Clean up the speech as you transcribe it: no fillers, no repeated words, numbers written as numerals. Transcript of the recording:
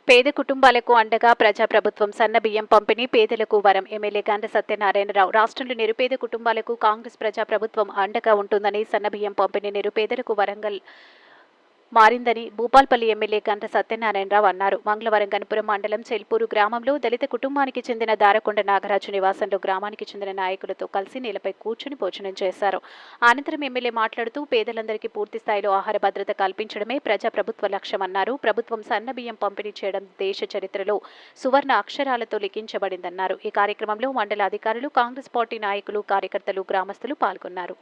పేద కుటుంబాలకు అండగా ప్రజాప్రభుత్వం సన్నబియ్యం పంపిణీ పేదలకు వరం ఎమ్మెల్యే గంట సత్యనారాయణరావు. రాష్ట్రంలో నిరుపేద కుటుంబాలకు కాంగ్రెస్ ప్రజాప్రభుత్వం అండగా ఉంటుందని సన్నబియ్యం పంపిణీ నిరుపేదలకు వరంగల్ మారిందని భూపాల్పల్లి ఎమ్మెల్యే గంట సత్యనారాయణరావు అన్నారు. మంగళవారం గణపురం మండలం చెల్పూరు గ్రామంలో దళిత కుటుంబానికి చెందిన దారకొండ నాగరాజు నివాసంలో గ్రామానికి చెందిన నాయకులతో కలిసి నేలపై కూర్చుని భోజనం చేశారు. అనంతరం ఎమ్మెల్యే మాట్లాడుతూ పేదలందరికీ పూర్తి స్థాయిలో ఆహార భద్రత కల్పించడమే ప్రజాప్రభుత్వ లక్ష్యమన్నారు. ప్రభుత్వం సన్నబియ్యం పంపిణీ చేయడం దేశ చరిత్రలో సువర్ణ అక్షరాలతో లిఖించబడిందన్నారు. ఈ కార్యక్రమంలో మండల అధికారులు, కాంగ్రెస్ పార్టీ నాయకులు, కార్యకర్తలు, గ్రామస్తులు పాల్గొన్నారు.